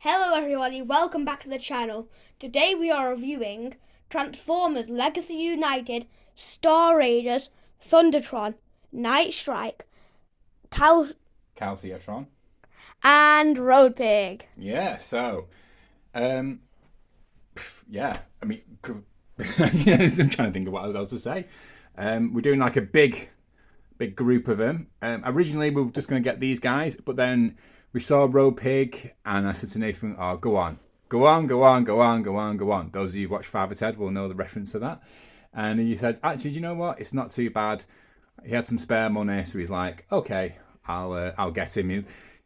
Hello everybody, welcome back to the channel. Today we are reviewing Transformers Legacy United, Star Raiders, Thundertron, Nightstrike, Calcitron. and Roadpig. Yeah, so, yeah, I mean, I'm trying to think of what else to say. We're doing like a big group of them. Originally, we were just going to get these guys, but then we saw Roadpig, and I said to Nathan, oh, go on. Those of you who watch Father Ted will know the reference to that. And he said, actually, do you know what? It's not too bad. He had some spare money, so he's like, okay, I'll get him. He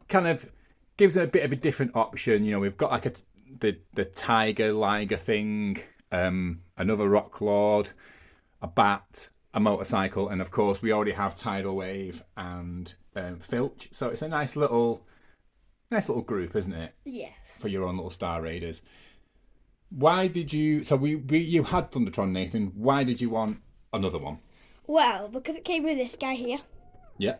kind of gives it a bit of a different option. You know, we've got like the Tiger Liger thing, another Rock Lord, a bat, a motorcycle, and of course we already have Tidal Wave and Filch. So it's a nice little group, isn't it? Yes. For your own little Star Raiders. Why did you? So you had Thundertron, Nathan. Why did you want another one? Well, because it came with this guy here. Yeah.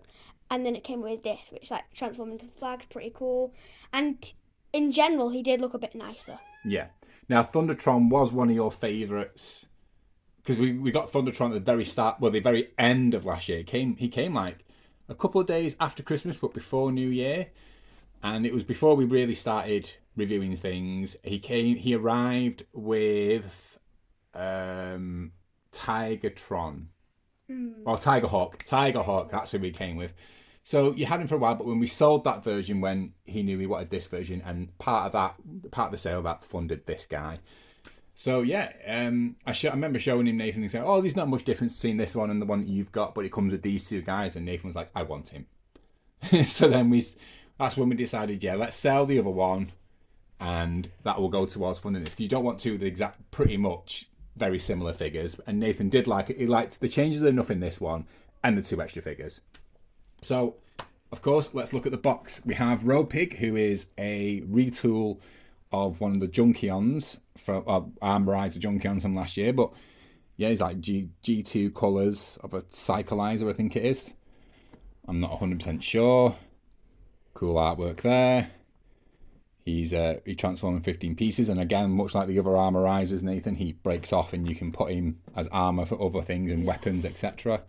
And then it came with this, which like transformed into flags, pretty cool. And in general, he did look a bit nicer. Yeah. Now Thundertron was one of your favourites because we got Thundertron at the very start, well, the very end of last year. He came like a couple of days after Christmas, but before New Year. And it was before we really started reviewing things. He arrived with Tigertron. Or Tigerhawk, that's who he came with. So you had him for a while, but when we sold that version, when he knew we wanted this version, and part of the sale that funded this guy. So yeah, I remember showing him Nathan and saying, oh, there's not much difference between this one and the one that you've got, but it comes with these two guys. And Nathan was like, I want him. So then that's when we decided, yeah, let's sell the other one, and that will go towards funding this. Because you don't want two of the exact, pretty much very similar figures. And Nathan did like it. He liked the changes enough in this one and the two extra figures. So, of course, let's look at the box. We have Roadpig, who is a retool of one of the Junkions, from Armorizer Junkions from last year. But yeah, he's like G2 colours of a Cyclizer, I think it is. I'm not 100% sure. Cool artwork there. He transforms in 15 pieces, and again, much like the other Armorizers, Nathan, he breaks off and you can put him as armor for other things and weapons, etc.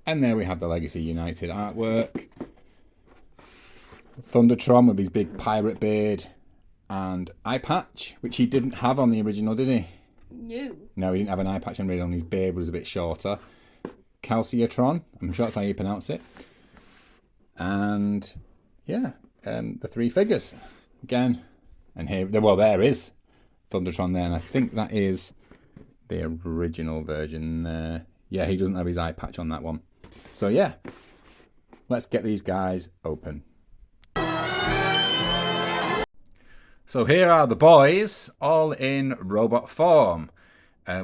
And there we have the Legacy United artwork. Thundertron with his big pirate beard and eye patch, which he didn't have on the original, did he? No, he didn't have an eye patch on the original. His beard was a bit shorter. Calcitron, I'm sure that's how you pronounce it. And yeah, the three figures again, and there is Thundertron there, and I think that is the original version there. Yeah, he doesn't have his eye patch on that one. So yeah, let's get these guys open. So here are the boys, all in robot form.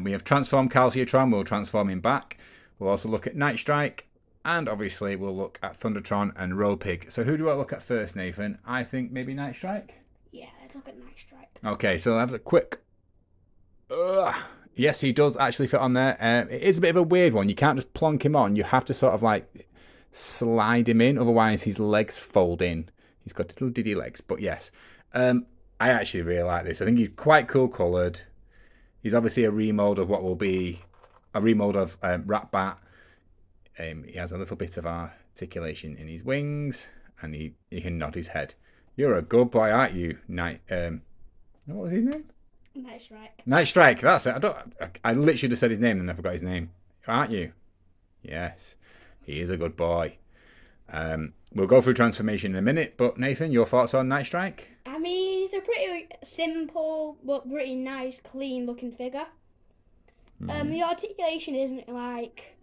We have transformed Calcitron. We'll transform him back. We'll also look at Nightstrike. And obviously, we'll look at Thundertron and Roadpig. So who do I look at first, Nathan? I think maybe Nightstrike? Yeah, let's look at Nightstrike. Okay, so that was a quick... Yes, he does actually fit on there. It is a bit of a weird one. You can't just plonk him on. You have to sort of like slide him in. Otherwise, his legs fold in. He's got little diddy legs. But yes, I actually really like this. I think he's quite cool coloured. He's obviously a remold of what will be a remold of Ratbat. He has a little bit of articulation in his wings, and he can nod his head. You're a good boy, aren't you? What was his name? Nightstrike. That's it. I literally just said his name and never got his name. Aren't you? Yes, he is a good boy. We'll go through transformation in a minute, but Nathan, your thoughts on Nightstrike? I mean, he's a pretty simple but pretty nice, clean-looking figure. The articulation isn't like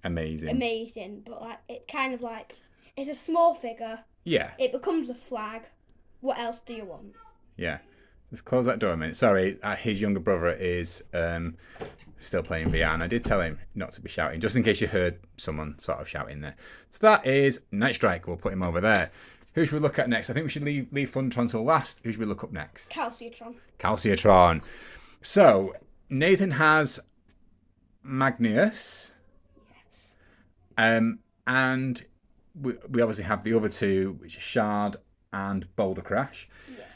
amazing, but like it's kind of like it's a small figure. Yeah. It becomes a flag. What else do you want? Yeah. Let's close that door a minute. Sorry, his younger brother is still playing VR, and I did tell him not to be shouting, just in case you heard someone sort of shouting there. So that is Nightstrike. We'll put him over there. Who should we look at next? I think we should leave Thundertron till last. Who should we look up next? Calcitron. So Nathan has Magnus. Yes. And we obviously have the other two, which are Shard and Boulder Crash. Yes.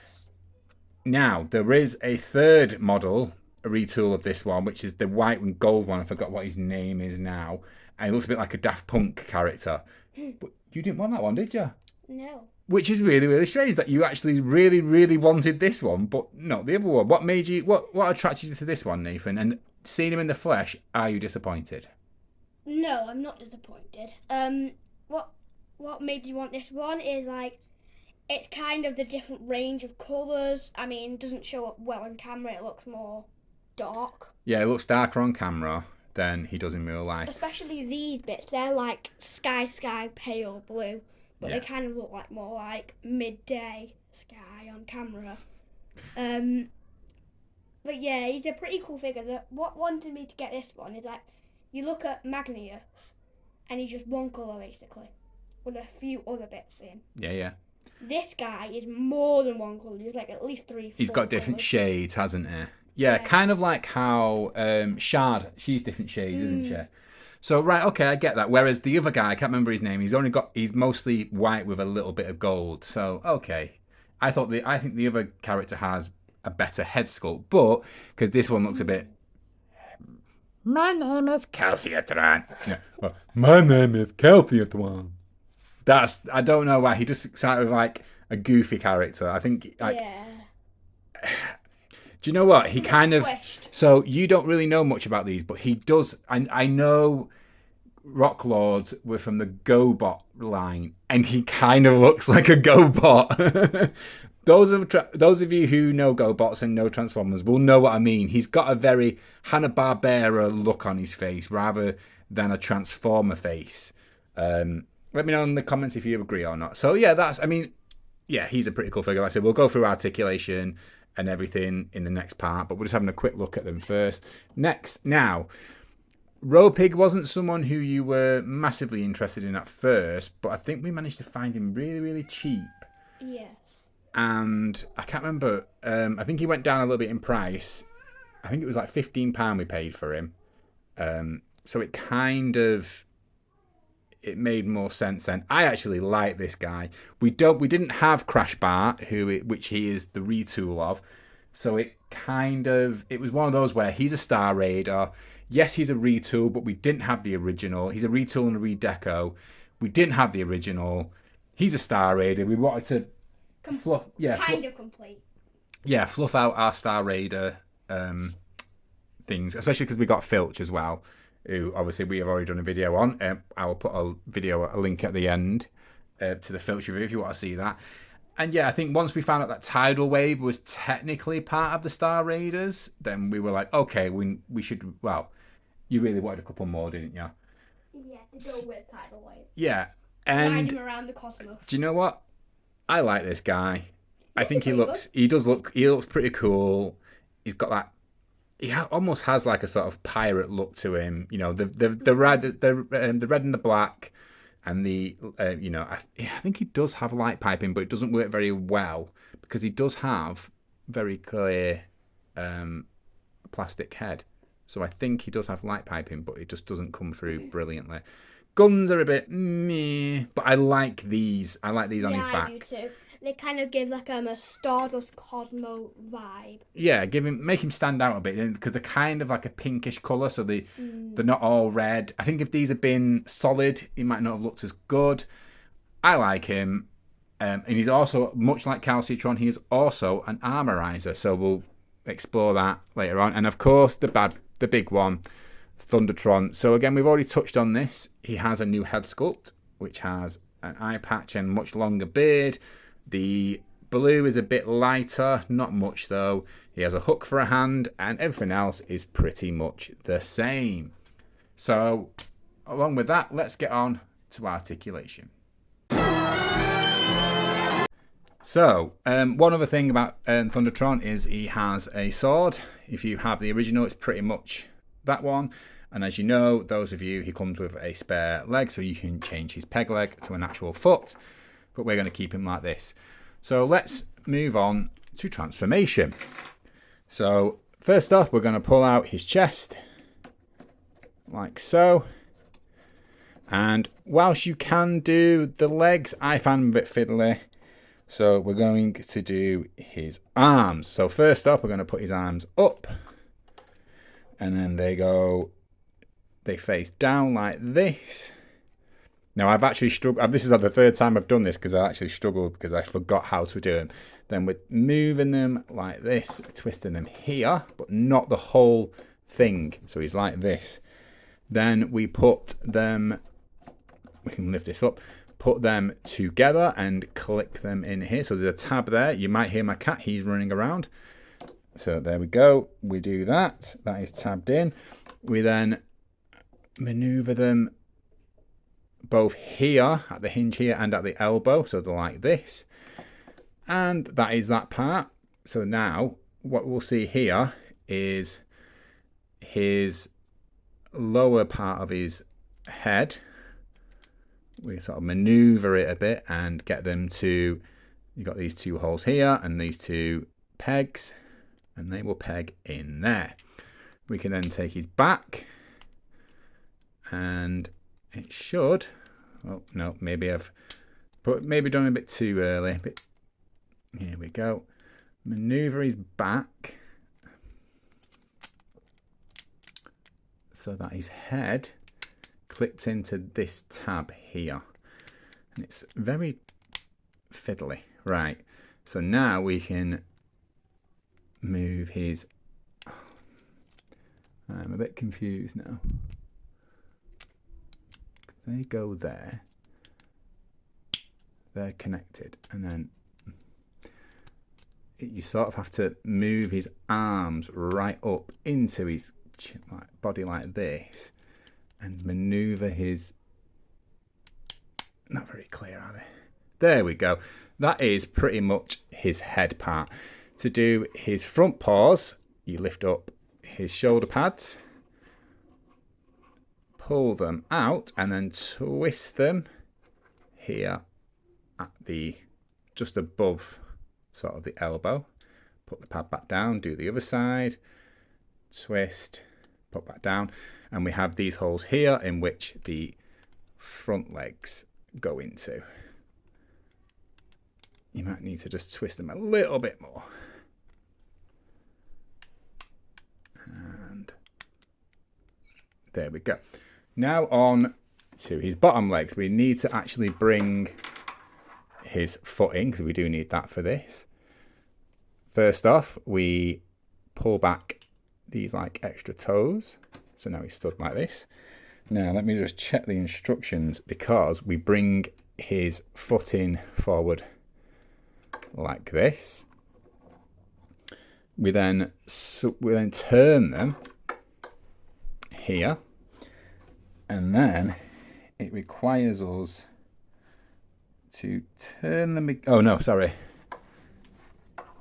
Now, there is a third model, a retool of this one, which is the white and gold one. I forgot what his name is now. And it looks a bit like a Daft Punk character. But you didn't want that one, did you? No. Which is really, really strange that you actually really, really wanted this one, but not the other one. What made you, what attracted you to this one, Nathan? And seeing him in the flesh, are you disappointed? No, I'm not disappointed. What made me want this one is like, it's kind of the different range of colours. I mean, it doesn't show up well on camera. It looks more dark. Yeah, it looks darker on camera than he does in real life. Especially these bits. They're like sky pale blue. But Yeah. they kind of look like more like midday sky on camera. But yeah, he's a pretty cool figure. What wanted me to get this one is like, you look at Magnius, and he's just one colour basically, with a few other bits in. Yeah. This guy is more than one colour. He's like at least 3, 4 He's got different colours. shades, hasn't he? Yeah, kind of like how Shard, she's different shades, isn't she? So, right, okay, I get that. Whereas the other guy, I can't remember his name, he's mostly white with a little bit of gold. So, okay. I think the other character has a better head sculpt, but because this one looks a bit. My name is Calcitron. Yeah. My name is Calcitron. I don't know why he just sounded like a goofy character. I think Yeah. Do you know what? He kind of. Squished. So you don't really know much about these, but he does. I know Rock Lords were from the GoBot line, and he kind of looks like a GoBot. Those of you who know GoBots and know Transformers will know what I mean. He's got a very Hanna-Barbera look on his face rather than a Transformer face. Let me know in the comments if you agree or not. So yeah, he's a pretty cool figure. Like I said, we'll go through articulation and everything in the next part, but we're just having a quick look at them first. Now, Roadpig wasn't someone who you were massively interested in at first, but I think we managed to find him really, really cheap. Yes. And I can't remember, I think he went down a little bit in price. I think it was like £15 we paid for him. So it made more sense then. I actually like this guy. We didn't have Crash Bart, which he is the retool of. So it was one of those where he's a Star Raider. Yes, he's a retool, but we didn't have the original. He's a retool and a redeco. We didn't have the original. He's a Star Raider. We wanted to fluff complete. Yeah, fluff out our Star Raider things, especially because we got Filch as well, who obviously we have already done a video on. I will put a link at the end to the Filch review if you want to see that. And yeah, I think once we found out that Tidal Wave was technically part of the Star Raiders, then we were like, okay, we should. Well, you really wanted a couple more, didn't you? Yeah, to go with Tidal Wave. Yeah, Ride and him around the cosmos. do you know what? I like this guy. I think he looks pretty cool. He's got that. He almost has like a sort of pirate look to him. You know, the red and the black, and I think he does have light piping, but it doesn't work very well because he does have very clear plastic head. So I think he does have light piping, but it just doesn't come through brilliantly. Guns are a bit meh, but I like these. I like these on his back. Yeah, I do too. They kind of give like a Stardust Cosmo vibe. Yeah, make him stand out a bit because they're kind of like a pinkish colour, so they're not all red. I think if these had been solid, he might not have looked as good. I like him, and he's also much like Calcitron. He is also an armorizer, so we'll explore that later on. And of course, the big one, Thundertron. So again, we've already touched on this. He has a new head sculpt, which has an eye patch and much longer beard. The blue is a bit lighter, not much though. He has a hook for a hand, and everything else is pretty much the same. So, along with that, let's get on to articulation. So, one other thing about Thundertron is he has a sword. If you have the original, it's pretty much that one. And as you know, those of you, he comes with a spare leg, so you can change his peg leg to an actual foot. But we're going to keep him like this. So let's move on to transformation. So first off, we're going to pull out his chest, like so. And whilst you can do the legs, I found them a bit fiddly. So we're going to do his arms. So first up, we're going to put his arms up. And then they face down like this. Now I've actually struggled. This is like the third time I've done this because I actually struggled because I forgot how to do them. Then we're moving them like this, twisting them here, but not the whole thing. So he's like this. Then we put them, we can lift this up, put them together and click them in here. So there's a tab there. You might hear my cat, he's running around. So there we go. We do that. That is tabbed in. We then maneuver them both here at the hinge here and at the elbow. So they're like this. And that is that part. So now what we'll see here is his lower part of his head. We sort of maneuver it a bit and get them to, you've got these two holes here and these two pegs, and they will peg in there. We can then take his back, and it should, oh no, maybe I've done a bit too early. But here we go. Maneuver his back so that his head clips into this tab here. And it's very fiddly. Right, so now we can move his, I'm a bit confused now. They go there, they're connected, and then you sort of have to move his arms right up into his body like this and maneuver his, not very clear are they? There we go. That is pretty much his head part. To do his front paws, you lift up his shoulder pads, pull them out and then twist them here at the, just above sort of the elbow. Put the pad back down, do the other side, twist, put back down, and we have these holes here in which the front legs go into. You might need to just twist them a little bit more. And there we go. Now on to his bottom legs. We need to actually bring his foot in because we do need that for this. First off, we pull back these like extra toes. So now he's stood like this. Now let me just check the instructions because we bring his foot in forward like this. We then turn them here, and then it requires us to turn them. Oh no, sorry.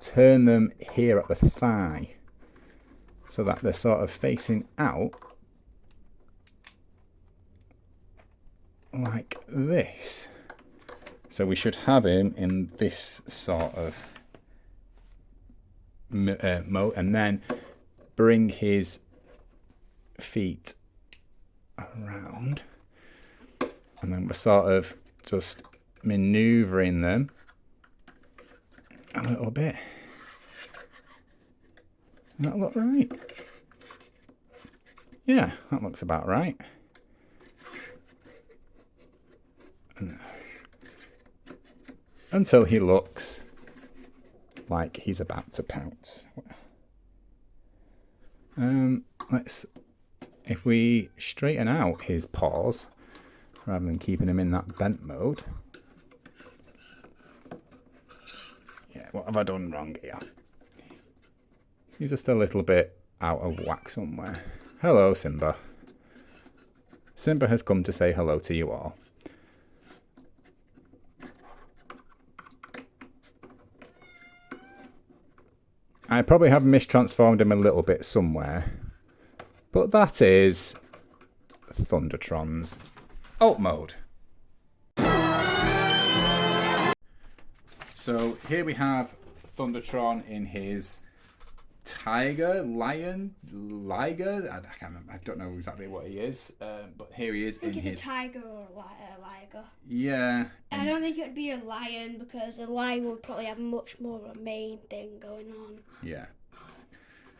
Turn them here at the thigh so that they're sort of facing out like this. So we should have him in this sort of mode, and then bring his feet around, and then we're sort of just maneuvering them a little bit. Does that look right? Yeah, that looks about right. Until he looks like he's about to pounce. If we straighten out his paws rather than keeping him in that bent mode. Yeah, what have I done wrong here? He's just a little bit out of whack somewhere. Hello, Simba. Simba has come to say hello to you all. I probably have mistransformed him a little bit somewhere, but that is Thundertron's Alt Mode. So here we have Thundertron in his tiger, lion, liger. I can't remember. I don't know exactly what he is, but here he is. I think in he's his a tiger or a lion. tiger. Yeah. I don't think it would be a lion because a lion would probably have much more of a mane thing going on. Yeah.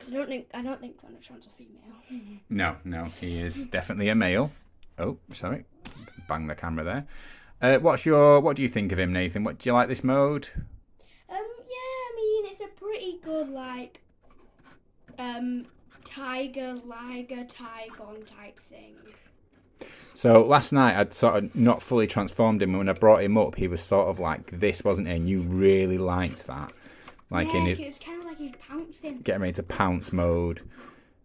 I don't think Thundertron's a female. No, he is definitely a male. Oh, sorry, bang the camera there. What do you think of him, Nathan? What do you like this mode? Yeah, I mean it's a pretty good like tiger, liger, Tygon type thing. So last night I'd sort of not fully transformed him. When I brought him up, he was sort of like this, wasn't he? And you really liked that. Like yeah, it was kind of like he's pouncing. Getting ready to pounce mode,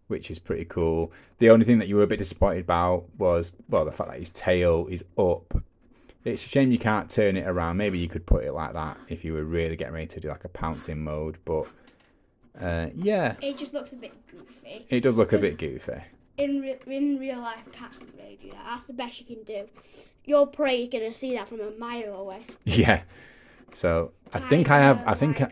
which is pretty cool. The only thing that you were a bit disappointed about was, well, the fact that his tail is up. It's a shame you can't turn it around. Maybe you could put it like that if you were really getting ready to do like a pouncing mode. But yeah. It just looks a bit goofy. It does look a bit goofy. In real life, you can't really do that. That's the best you can do. Your prey is going to see that from a mile away. Yeah. So Tiger, I think tail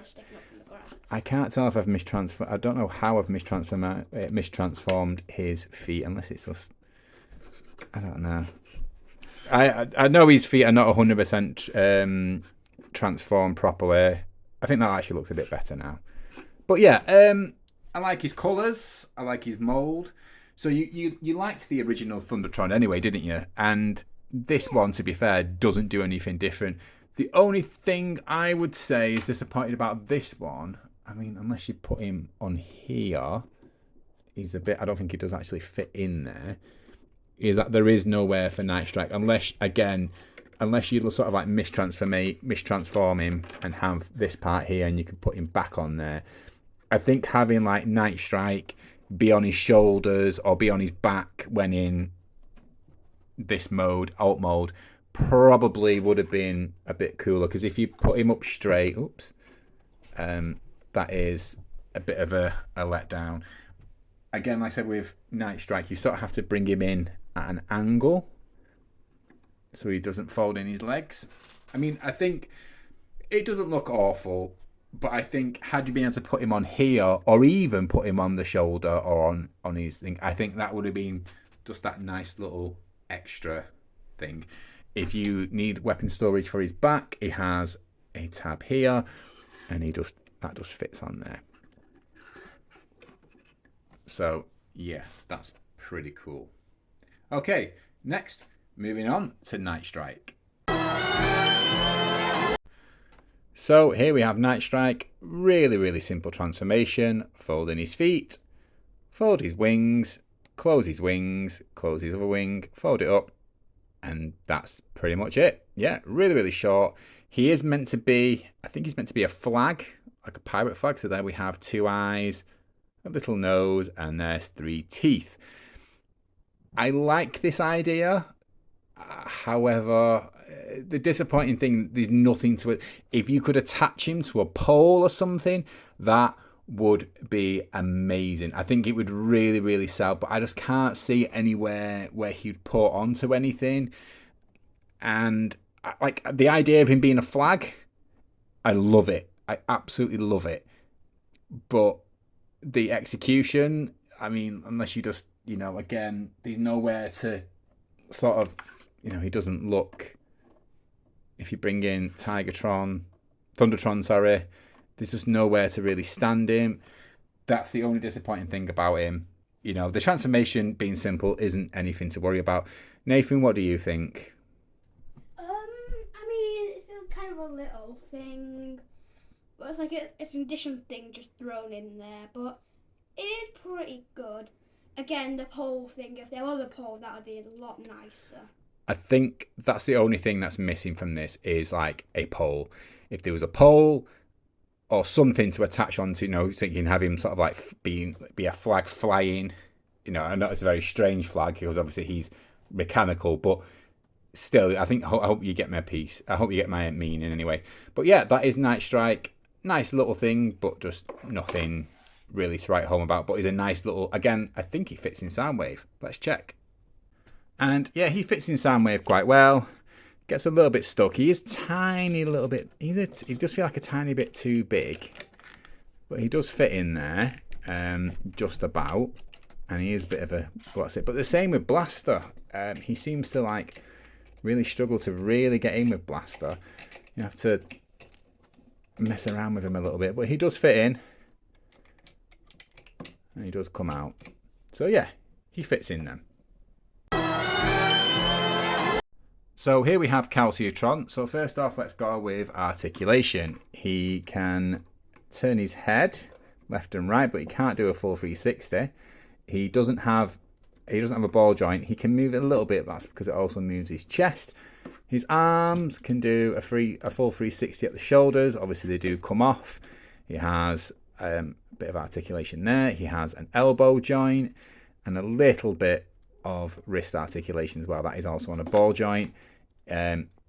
sticking up from the grass. I can't tell if I've mistransformed. I don't know how I've mistransformed his feet, unless it's just. I don't know. I know his feet are not 100% transformed properly. I think that actually looks a bit better now. But yeah, I like his colours. I like his mould. So you liked the original Thundertron anyway, didn't you? And this one, to be fair, doesn't do anything different. The only thing I would say is disappointed about this one, I mean, unless you put him on here, he's a bit, I don't think he does actually fit in there, is that there is nowhere for Nightstrike, unless you sort of like mistransform him and have this part here and you can put him back on there. I think having like Nightstrike be on his shoulders or be on his back when in this mode, alt mode, probably would have been a bit cooler, because if you put him up straight, that is a bit of a letdown. Again, like I said with Nightstrike, you sort of have to bring him in at an angle so he doesn't fold in his legs. I mean, I think it doesn't look awful, but I think had you been able to put him on here or even put him on the shoulder or on his thing, I think that would have been just that nice little extra thing. If you need weapon storage for his back, he has a tab here, and that just fits on there. So yeah, that's pretty cool. Okay, next, moving on to Nightstrike. So here we have Nightstrike, really, really simple transformation. Fold in his feet, fold his wings, close his other wing, fold it up, and that's pretty much it. Yeah, really, really short. He is meant to be, I think he's meant to be a flag, like a pirate flag. So there we have 2 eyes, a little nose, and there's 3 teeth. I like this idea. However, the disappointing thing, there's nothing to it. If you could attach him to a pole or something, that would be amazing. I think it would really, really sell, but I just can't see anywhere where he'd put onto anything. And like the idea of him being a flag, I love it. I absolutely love it. But the execution, I mean, unless you just, again, there's nowhere to sort of, he doesn't look. If you bring in Thundertron, there's just nowhere to really stand him. That's the only disappointing thing about him. The transformation being simple isn't anything to worry about. Nathan, what do you think? I mean, it's kind of a little thing, but it's like it's an addition thing just thrown in there, but it is pretty good. Again, the pole thing, if there was a pole, that would be a lot nicer. I think that's the only thing that's missing from this is like a pole. If there was a pole or something to attach onto, so you can have him sort of like be a flag flying. I know it's a very strange flag because obviously he's mechanical, but still, I hope you get my piece. I hope you get my meaning anyway. But yeah, that is Nightstrike. Nice little thing, but just nothing really to write home about. But he's a nice little. Again, I think he fits in Soundwave. Let's check. And yeah, he fits in Soundwave quite well. Gets a little bit stuck. He is tiny little bit. He does feel like a tiny bit too big, but he does fit in there, just about. And he is a bit of a what's it? But the same with Blaster. He seems to like really struggle to really get in with Blaster. You have to mess around with him a little bit, but he does fit in. And he does come out. So yeah, he fits in then. So here we have Calcitron. So first off, let's go with articulation. He can turn his head left and right, but he can't do a full 360. He doesn't have a ball joint. He can move it a little bit, but that's because it also moves his chest. His arms can do a full 360 at the shoulders. Obviously, they do come off. He has a bit of articulation there. He has an elbow joint and a little bit of wrist articulation as well. That is also on a ball joint.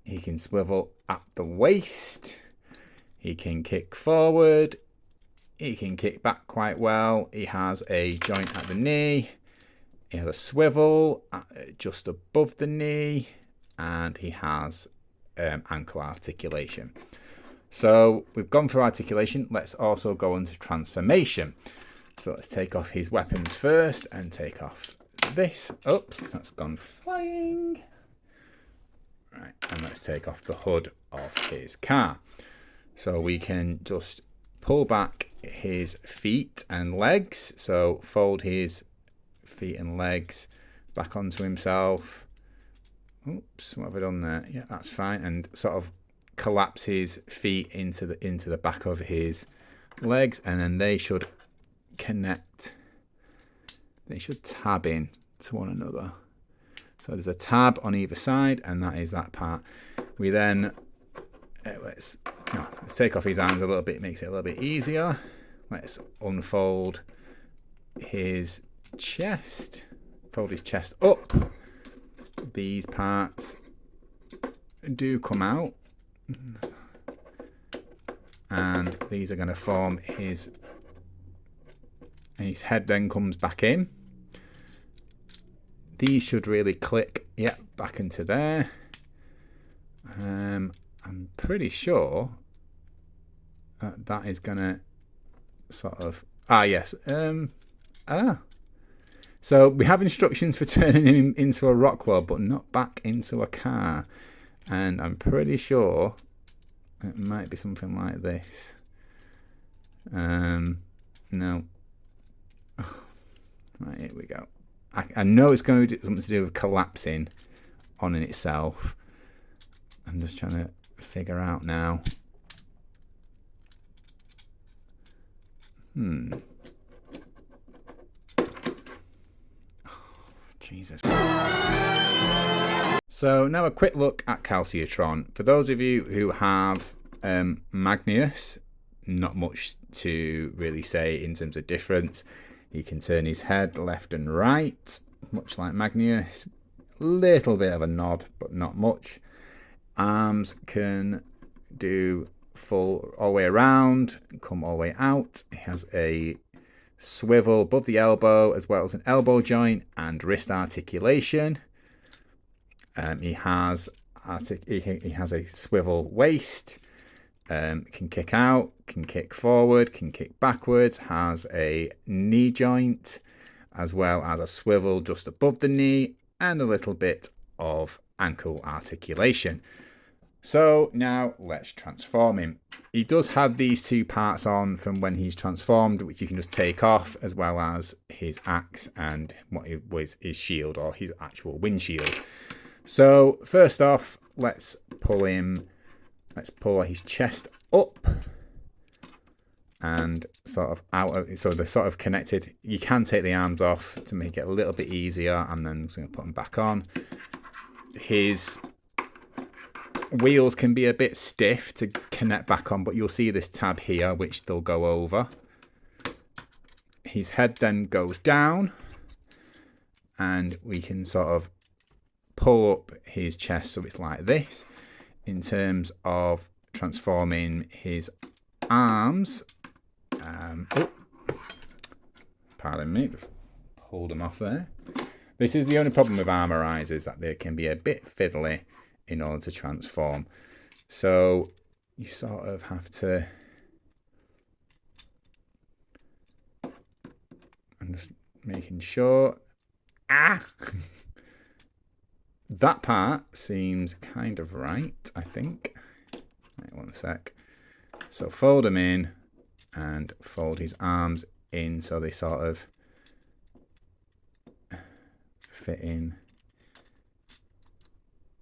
He can swivel at the waist. He can kick forward. He can kick back quite well. He has a joint at the knee. He has a swivel just above the knee. And he has ankle articulation. So we've gone through articulation. Let's also go on to transformation. So let's take off his weapons first and take off this. Oops, that's gone flying. Right, and let's take off the hood of his car. So we can just pull back his feet and legs. So fold his feet and legs back onto himself. Oops, what have I done there? Yeah, that's fine. And sort of collapse his feet into the back of his legs, and then they should connect. They should tab in to one another. So there's a tab on either side, and that is that part. We then let's take off his arms a little bit, makes it a little bit easier. Let's unfold his chest, fold his chest up. These parts do come out, and these are going to form his head. Then comes back in. These should really click, yeah, back into there. I'm pretty sure that is gonna sort of yes. So we have instructions for turning him into a rock wall, but not back into a car. And I'm pretty sure it might be something like this. No. Right, here we go. I know it's going to do something to do with collapsing on in itself. I'm just trying to figure out now. Jesus. So now a quick look at Calcitron. For those of you who have Magnus, not much to really say in terms of difference. He can turn his head left and right, much like Magnus. Little bit of a nod, but not much. Arms can do full all the way around, come all the way out. He has a swivel above the elbow, as well as an elbow joint and wrist articulation. He has a swivel waist. Can kick out, can kick forward, can kick backwards, has a knee joint, as well as a swivel just above the knee, and a little bit of ankle articulation. So now let's transform him. He does have these two parts on from when he's transformed, which you can just take off, as well as his axe and what was his shield, or his actual windshield. So first off, let's pull his chest up and sort of out. So they're sort of connected. You can take the arms off to make it a little bit easier, and then I'm just going to put them back on. His wheels can be a bit stiff to connect back on, but you'll see this tab here, which they'll go over. His head then goes down, and we can sort of pull up his chest so it's like this. In terms of transforming his arms, pardon me, just pulled them off there. This is the only problem with armorizers, that they can be a bit fiddly in order to transform. So you sort of have to. I'm just making sure. that part seems kind of right, I think. Wait 1 sec. So fold them in and fold his arms in so they sort of fit in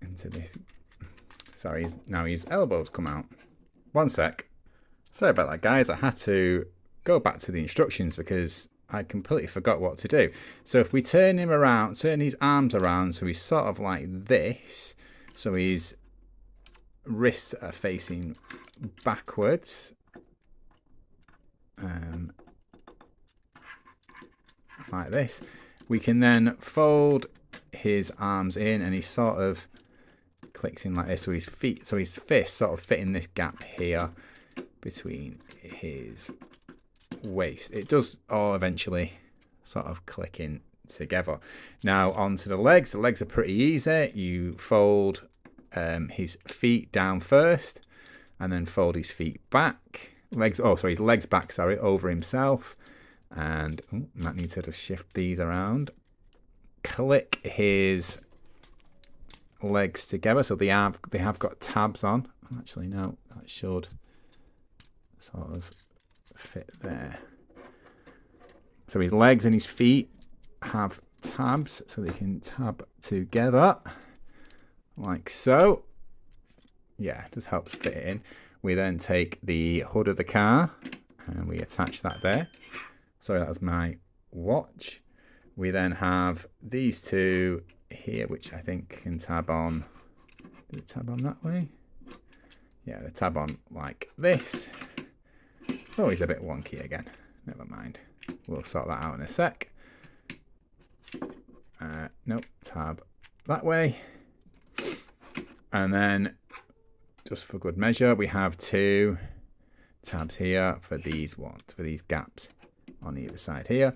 into this. Sorry, now his elbows come out. 1 sec. Sorry about that, guys. I had to go back to the instructions because I completely forgot what to do. So if we turn him around, turn his arms around so he's sort of like this, so his wrists are facing backwards. Like this. We can then fold his arms in and he sort of clicks in like this, so his fists sort of fit in this gap here between his waist. It does all eventually sort of click in together. Now onto the legs. The legs are pretty easy. You fold his feet down first and then fold his feet back. His legs back, sorry, over himself. And that needs to just shift these around. Click his legs together so they have got tabs on. Actually, no, that should sort of fit there. So his legs and his feet have tabs so they can tab together like so. Yeah, just helps fit it in. We then take the hood of the car and we attach that there. Sorry, that was my watch. We then have these two here, which I think can tab on. Did it tab on that way? Yeah, they tab on like this. Oh, he's a bit wonky again. Never mind. We'll sort that out in a sec. Nope, tab that way. And then, just for good measure, we have 2 tabs here for these gaps on either side here.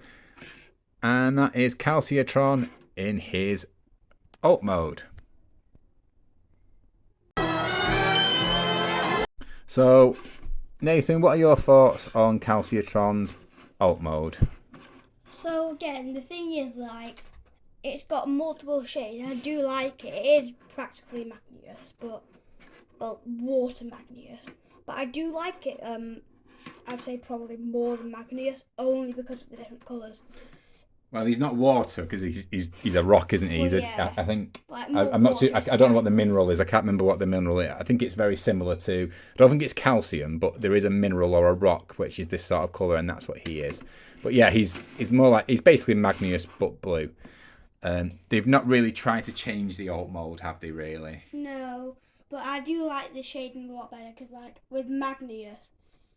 And that is Calcitron in his Alt Mode. So, Nathan, what are your thoughts on Calcitron's Alt Mode? So again, the thing is, like, it's got multiple shades. I do like it. It is practically magneous, but water magneous. But I do like it. I'd say probably more than magneous, only because of the different colours. Well, he's not water because he's a rock, isn't he? Well, yeah. I think Like I'm not too. I don't know what the mineral is. I can't remember what the mineral is. I think it's very similar to. I don't think it's calcium, but there is a mineral or a rock which is this sort of colour, and that's what he is. But yeah, he's more like he's basically magneous but blue. They've not really tried to change the alt mode, have they? Really? No, but I do like the shading a lot better because, like, with magneous,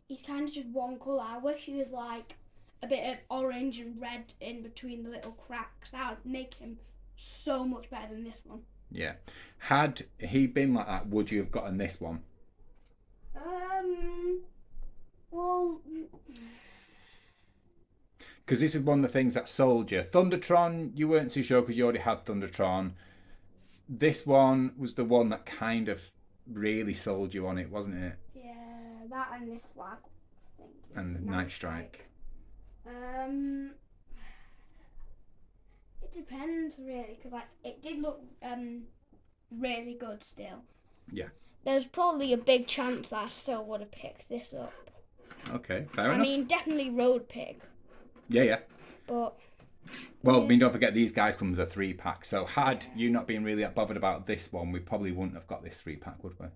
he's kind of just one colour. I wish he was like a bit of orange and red in between the little cracks. That would make him so much better than this one. Yeah. Had he been like that, would you have gotten this one? Well, because this is one of the things that sold you. Thundertron, you weren't too sure because you already had Thundertron. This one was the one that kind of really sold you on it, wasn't it? yeah, that and this flag thing. And the Nightstrike. It depends really, because like it did look really good still. Yeah. There's probably a big chance that I still would have picked this up. Okay, fair enough. I mean, definitely Roadpig. Yeah. But well, I mean, don't forget these guys come as a 3-pack. So had you not been really bothered about this one, we probably wouldn't have got this 3-pack, would we?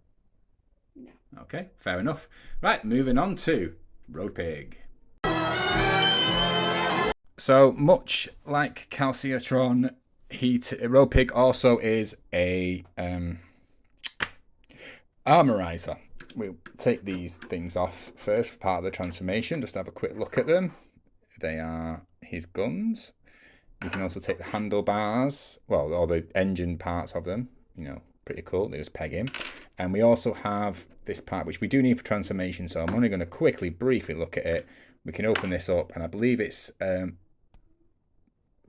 No. Okay, fair enough. Right, moving on to Roadpig. So much like Calcitron, Roadpig also is a armorizer. We'll take these things off first for part of the transformation. Just have a quick look at them. They are his guns. You can also take the handlebars, well, all the engine parts of them. You know, pretty cool. They just peg in. And we also have this part, which we do need for transformation. So I'm only going to quickly, briefly look at it. We can open this up, and I believe it's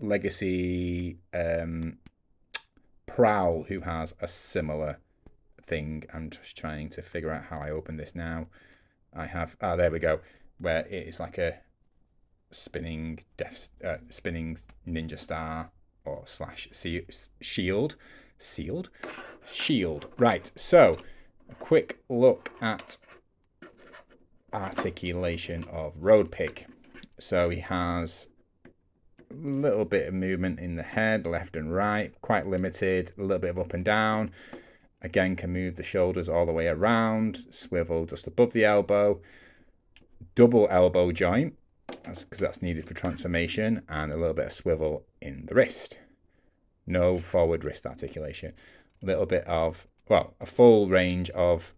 Legacy Prowl who has a similar thing. I'm just trying to figure out how I open this now. I have, there we go, where it's like a spinning ninja star or / shield. Sealed. Shield. Right, so a quick look at articulation of Roadpig. So he has a little bit of movement in the head, left and right, quite limited, a little bit of up and down. Again, can move the shoulders all the way around, swivel just above the elbow, double elbow joint, because that's needed for transformation, and a little bit of swivel in the wrist. No forward wrist articulation. A little bit of, well, a full range of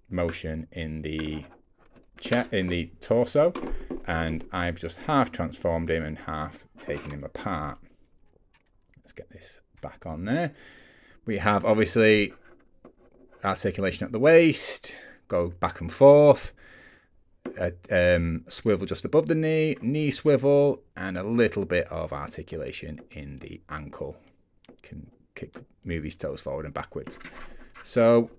motion in the torso, and I've just half transformed him and half taken him apart. Let's get this back on there. We have obviously articulation at the waist, go back and forth, swivel just above the knee swivel, and a little bit of articulation in the ankle. Can move his toes forward and backwards. So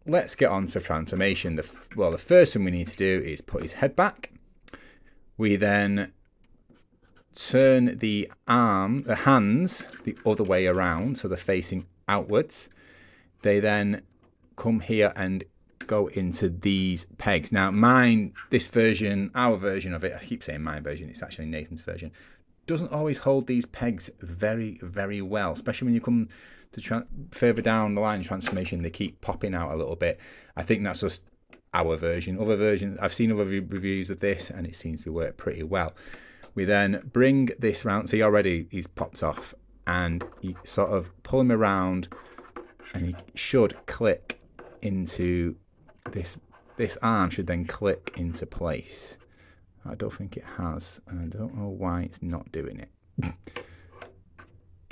let's get on to transformation. The first thing we need to do is put his head back. We then turn the hands the other way around, so they're facing outwards. They then come here and go into these pegs. Now this version, our version of it, I keep saying my version, it's actually Nathan's version, doesn't always hold these pegs very, very well, especially when you come to further down the line transformation, they keep popping out a little bit. I think that's just our version. Other versions, I've seen other reviews of this and it seems to work pretty well. We then bring this round, see already he's popped off, and you sort of pull him around and he should click into this arm should then click into place. I don't think it has, and I don't know why it's not doing it.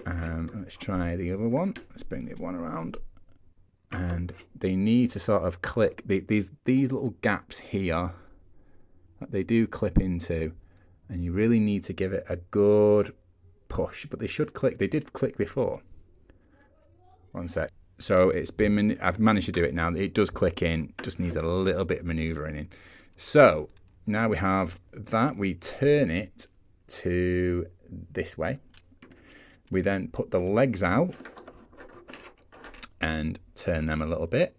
Let's try the other one. Let's bring the other one around, and they need to sort of click these little gaps here that they do clip into, and you really need to give it a good push, but they should click. They did click before. One sec. So I've managed to do it now. It does click in, just needs a little bit of maneuvering in. So now we have that. We turn it to this way. We then put the legs out and turn them a little bit.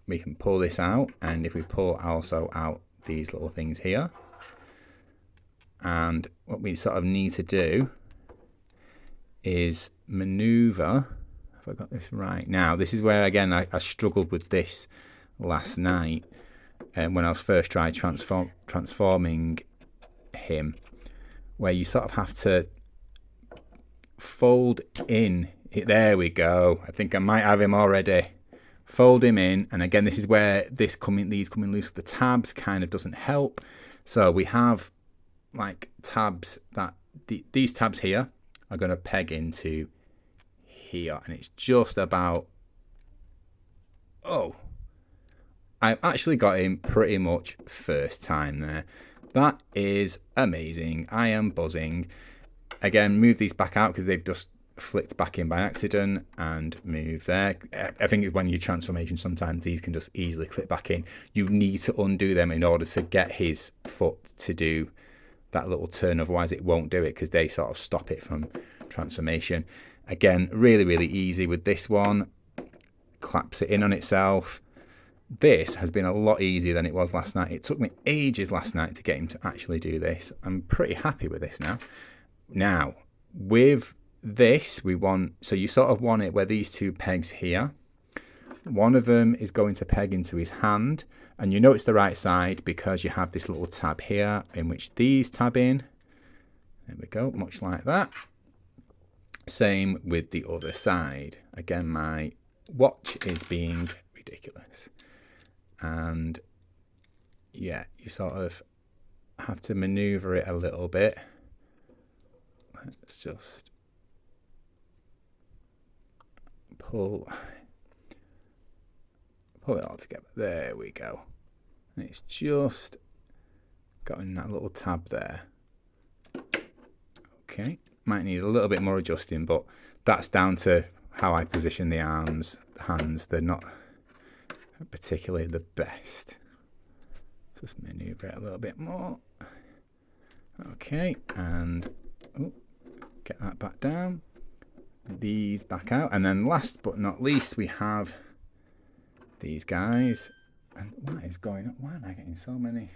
We can pull this out, and if we pull also out these little things here, and what we sort of need to do is maneuver. If I got this right. Now, this is where, again, I struggled with this last night when I was first trying transforming him, where you sort of have to fold in. There we go. I think I might have him already. Fold him in, and again, this is where these coming loose with the tabs kind of doesn't help. So we have like tabs that these tabs here are going to peg into here, and it's just about, oh, I've actually got him pretty much first time there. That is amazing. I am buzzing. Again, move these back out because they've just flicked back in by accident, and move there. I think when you transformation, sometimes these can just easily clip back in. You need to undo them in order to get his foot to do that little turn, otherwise it won't do it because they sort of stop it from transformation. Again, really, really easy with this one. Claps it in on itself. This has been a lot easier than it was last night. It took me ages last night to get him to actually do this. I'm pretty happy with this now. Now, with this, so you sort of want it where these two pegs here. One of them is going to peg into his hand, and you know it's the right side because you have this little tab here in which these tab in. There we go, much like that. Same with the other side. Again, my watch is being ridiculous. And yeah, you sort of have to maneuver it a little bit. Let's just pull it all together. There we go. And it's just got in that little tab there. Okay, might need a little bit more adjusting, but that's down to how I position the arms, hands. They're not particularly the best. Just maneuver it a little bit more. Okay, and get that back down. these back out. And then last but not least, we have these guys. And what is going on? Why am I getting so many?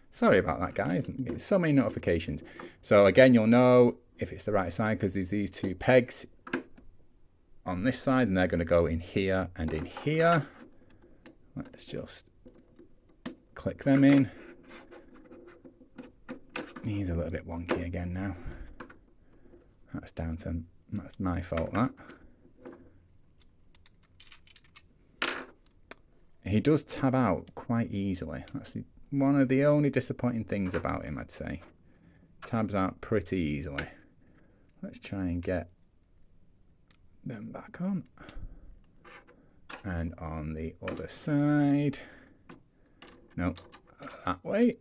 Sorry about that, guys. I'm getting so many notifications. So again, you'll know if it's the right side because there's these two pegs on this side, and they're going to go in here and in here. Let's just click them in. He's a little bit wonky again now. That's my fault, that. He does tab out quite easily. That's one of the only disappointing things about him, I'd say. Tabs out pretty easily. Let's try and get them back on. And on the other side. No, that way.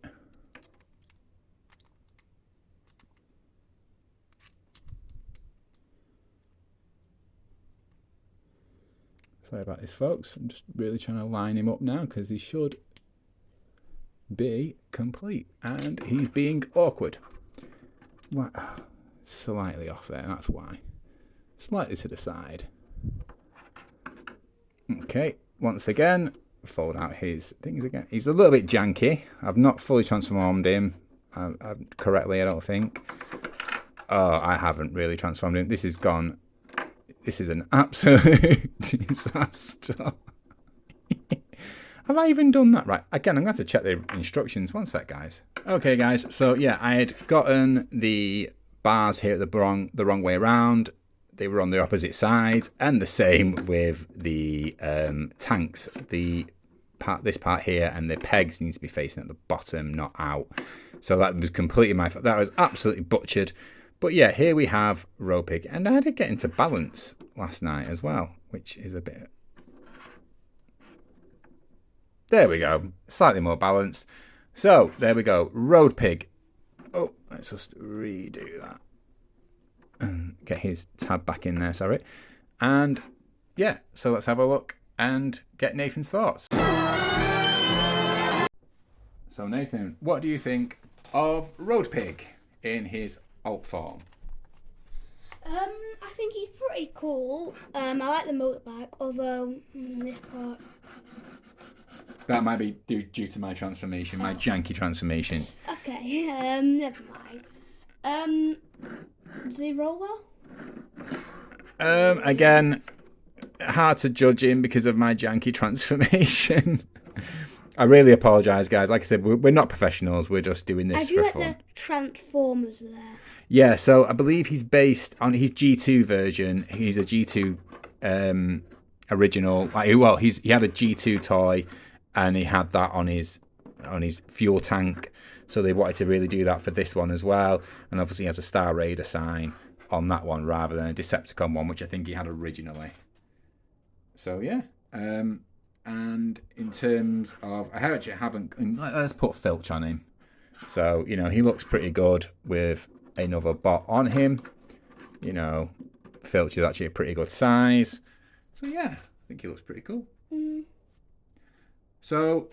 Sorry about this, folks. I'm just really trying to line him up now because he should be complete. And he's being awkward. Wow. Slightly off there, that's why. Slightly to the side. Okay, once again, fold out his things again. He's a little bit janky. I've not fully transformed him correctly, I don't think. Oh, I haven't really transformed him. This is gone. This is an absolute disaster. Have I even done that right? Again, I'm going to check the instructions. One sec, guys. Okay, guys. So, yeah, I had gotten the bars here the wrong way around. They were on the opposite sides. And the same with the tanks. This part here and the pegs needs to be facing at the bottom, not out. So that was completely my fault. That was absolutely butchered. But yeah, here we have Roadpig. And I did get into balance last night as well, which is a bit... There we go. Slightly more balanced. So, there we go. Roadpig. Oh, let's just redo that. And get his tab back in there, sorry. And yeah, so let's have a look and get Nathan's thoughts. So Nathan, what do you think of Roadpig in his alt form? I think he's pretty cool. I like the motorbike, although this part... That might be due to my transformation, my janky transformation. Okay, never mind. Does he roll well? Again, hard to judge him because of my janky transformation. I really apologise, guys. Like I said, we're not professionals. We're just doing this for fun. The Transformers there. Yeah, so I believe he's based on his G2 version. He's a G2 original. Well, he had a G2 toy, and he had that on his fuel tank. So they wanted to really do that for this one as well. And obviously he has a Star Raider sign on that one rather than a Decepticon one, which I think he had originally. So yeah. And in terms of, I actually haven't, let's put Filch on him. So, you know, he looks pretty good with another bot on him. You know, Filch is actually a pretty good size. So yeah, I think he looks pretty cool. So,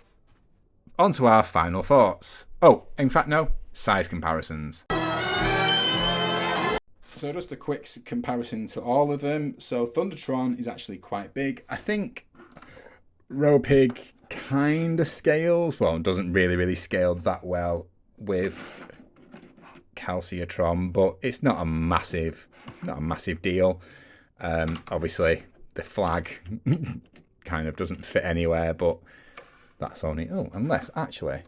on to our final thoughts. Oh, in fact, no, size comparisons. So just a quick comparison to all of them. So Thundertron is actually quite big. I think Roadpig kind of scales. Well, it doesn't really scale that well with Calcitron, but it's not a massive deal. Obviously, the flag kind of doesn't fit anywhere, but that's only... Oh, unless, actually,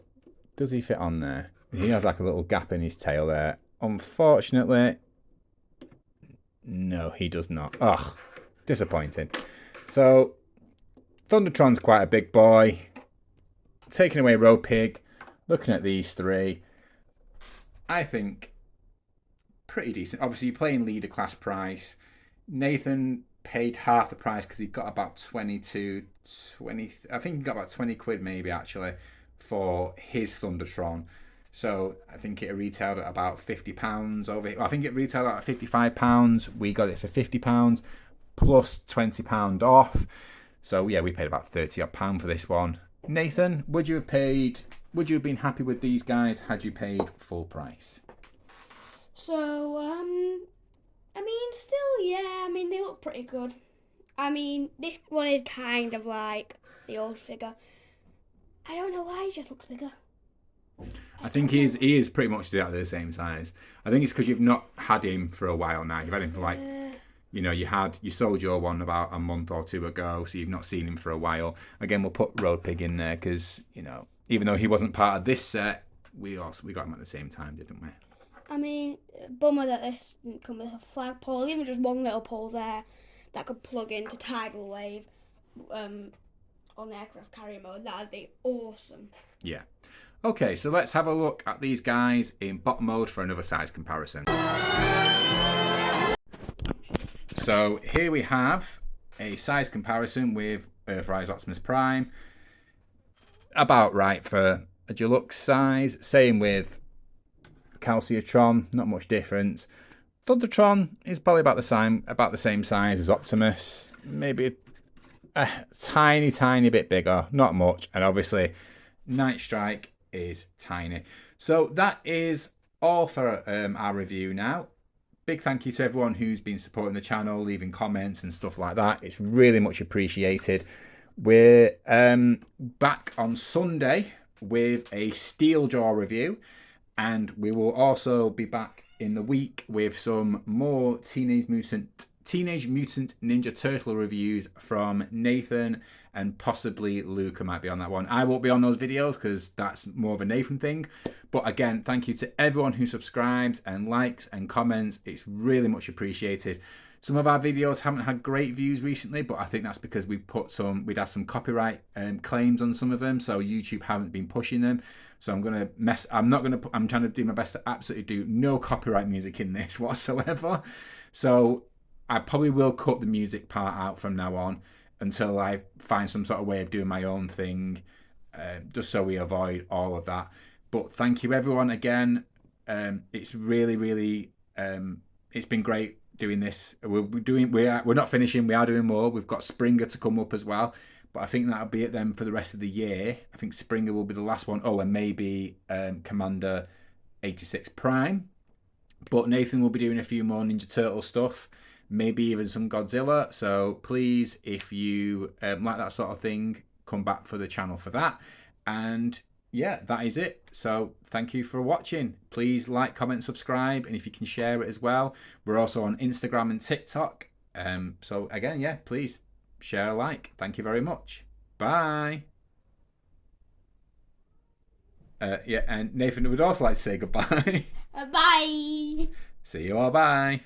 does he fit on there? He has like a little gap in his tail there. Unfortunately, no, he does not. Ugh, disappointing. So, Thundertron's quite a big boy. Taking away Roadpig, looking at these three, I think pretty decent. Obviously, you're playing leader class price. Nathan paid half the price because he got about 20, I think he got about 20 quid maybe actually for his Thundertron. So I think it retailed at about £50 over here. I think it retailed at £55. We got it for £50 plus £20 off. So yeah, we paid about 30 odd pound for this one. Nathan, would you have been happy with these guys had you paid full price? So, I mean, still, yeah. I mean, they look pretty good. I mean, this one is kind of like the old figure. I don't know why he just looks bigger. I think he is pretty much exactly the same size. I think it's because you've not had him for a while now. You've had him for like, you sold your one about a month or two ago, so you've not seen him for a while. Again, we'll put Roadpig in there because, even though he wasn't part of this set, we got him at the same time, didn't we? I mean, bummer that this didn't come with a flagpole, even just one little pole there that could plug into tidal wave on aircraft carrier mode. That'd be awesome. Yeah. Okay, so let's have a look at these guys in bot mode for another size comparison. So here we have a size comparison with Earthrise Optimus Prime. About right for a deluxe size. Same with Calcitron, not much difference. Thundertron is probably about the same size as Optimus. Maybe a tiny bit bigger, not much. And obviously, Nightstrike is tiny. So that is all for our review now. Big thank you to everyone who's been supporting the channel, leaving comments and stuff like that. It's really much appreciated. We're back on Sunday with a Steeljaw review, and we will also be back in the week with some more Teenage Mutant Ninja Turtle reviews from Nathan, and possibly Luca might be on that one. I won't be on those videos because that's more of a Nathan thing. But again, thank you to everyone who subscribes and likes and comments. It's really much appreciated. Some of our videos haven't had great views recently, but I think that's because we'd had some copyright claims on some of them, so YouTube haven't been pushing them. So I'm trying to do my best to absolutely do no copyright music in this whatsoever. So I probably will cut the music part out from now on until I find some sort of way of doing my own thing, just so we avoid all of that. But thank you everyone again. It's really it's been great doing this. We're not finishing. We are doing more. We've got Springer to come up as well. But I think that'll be it then for the rest of the year. I think Springer will be the last one. Oh, and maybe Commander 86 Prime. But Nathan will be doing a few more Ninja Turtle stuff. Maybe even some Godzilla. So please, if you like that sort of thing, come back for the channel for that. And yeah, that is it. So thank you for watching. Please like, comment, subscribe, and if you can share it as well. We're also on Instagram and TikTok. So again, yeah, please share a like. Thank you very much. Bye. Yeah, and Nathan would also like to say goodbye. Bye. See you all. Bye.